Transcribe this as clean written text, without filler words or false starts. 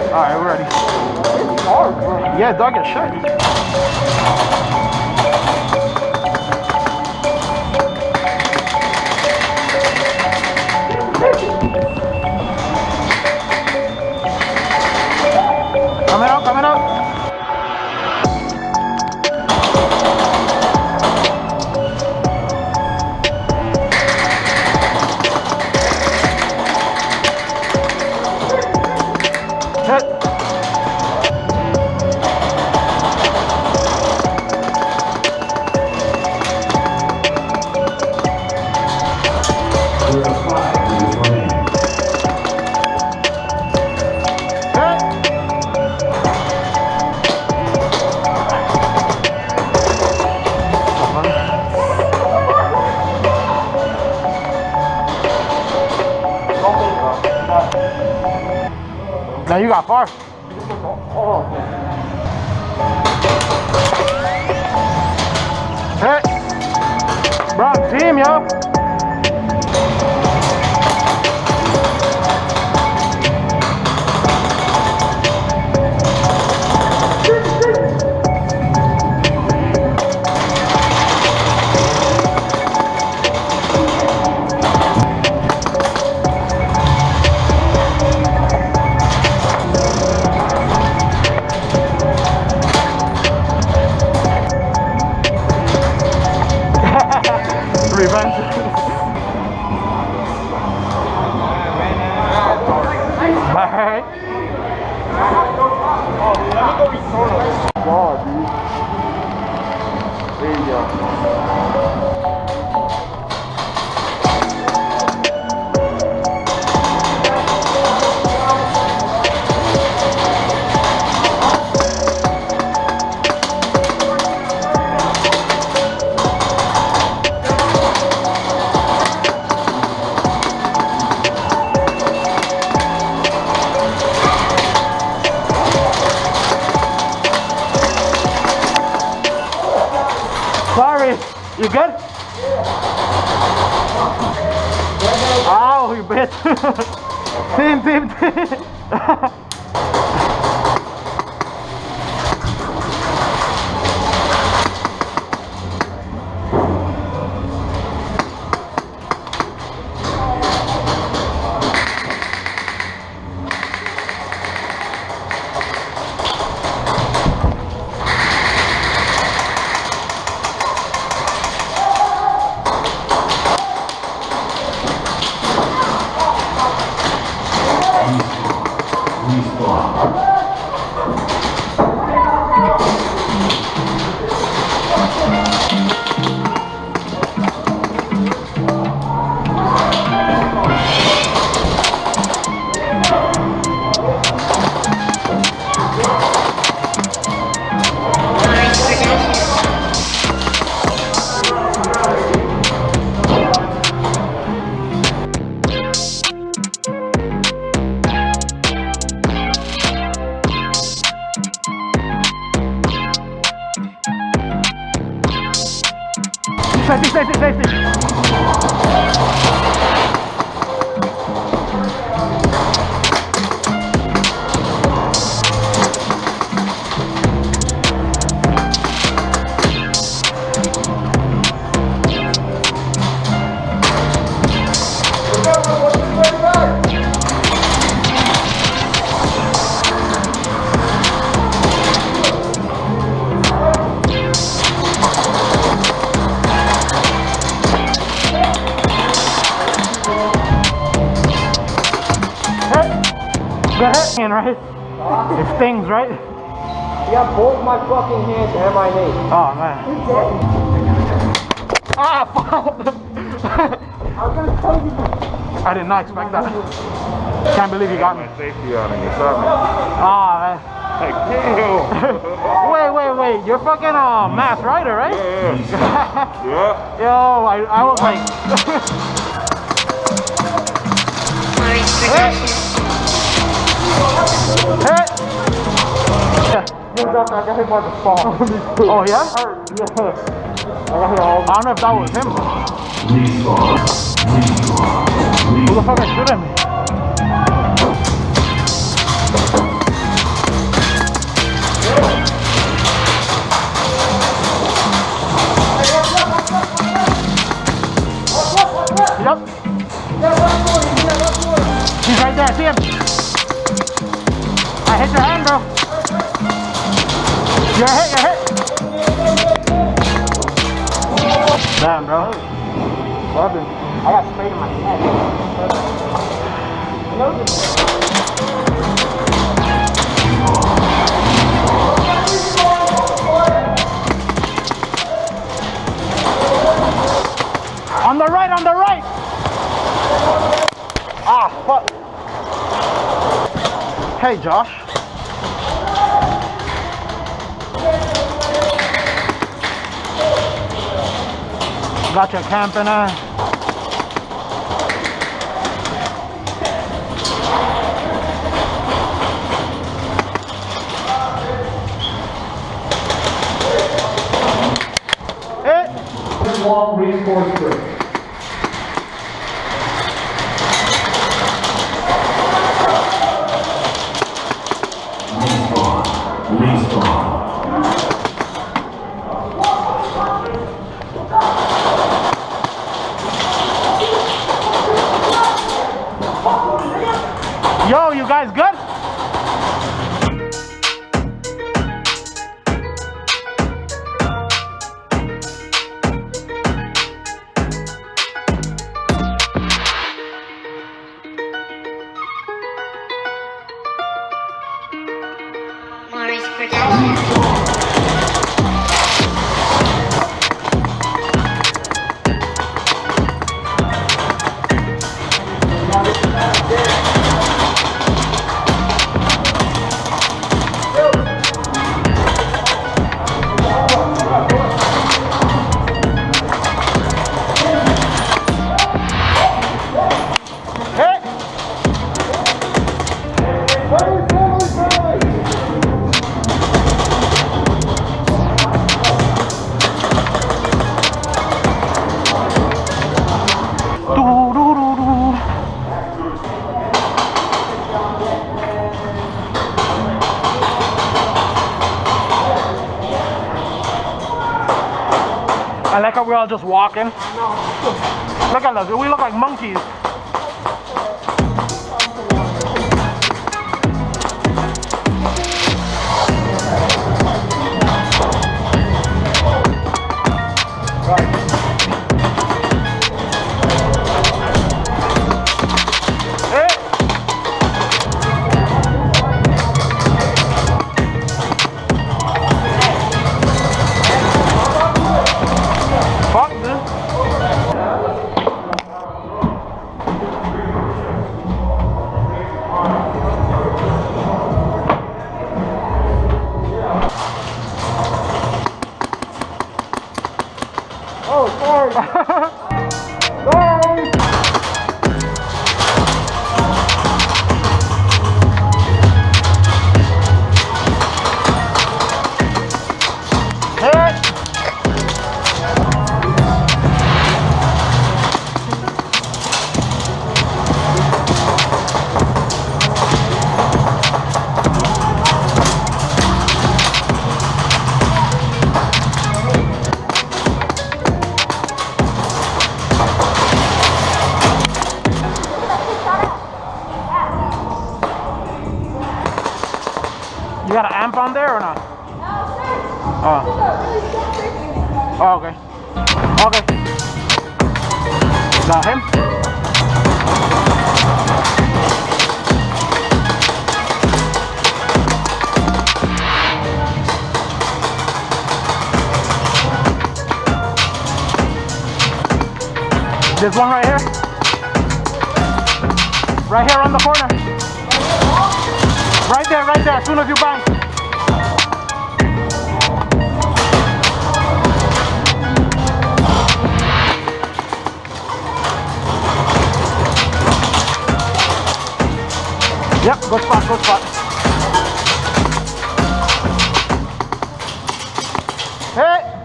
Alright, we're ready. It's hard, bro. Yeah, dog, get shit. Coming up, coming up. Hit. Now you got far. Oh, Hit. Bro, team, yo. Revenge. Alright. God, dude. There you go. Sorry. You good? Oh, you bitch. Team. Safety. Go ahead, right? It stings, right? You got both my fucking hands and my knee. Oh man. Ah, fuck! I was gonna tell you. I did not expect that. Can't believe you got me. Safety on and you saw me. Ah, man. Like, damn. Wait. You're fucking mass rider, right? Yeah. Yo, I was like. Hey! Yeah. I got hit by the fall. Oh yeah? Yeah. I got hit all. I don't know if that was him. Who the fuck is shooting me? Yeah, hit your hand, bro. You're hit, you're hit. Damn, bro. I got sprayed in my head. On the right, on the right. Ah, fuck. Hey, Josh. Got your camping on. Long reinforced brick. Respawn. Yo, you guys good? I like how we're all just walking. Look at us, we look like monkeys. Fuck this. Oh, sorry. Sorry. Hit. You got an amp on there or not? Oh. Oh, okay. Okay. Got him? There's one right here. Right here on the corner. Right there, as soon as you bang. Yep, good spot, good spot. Hey!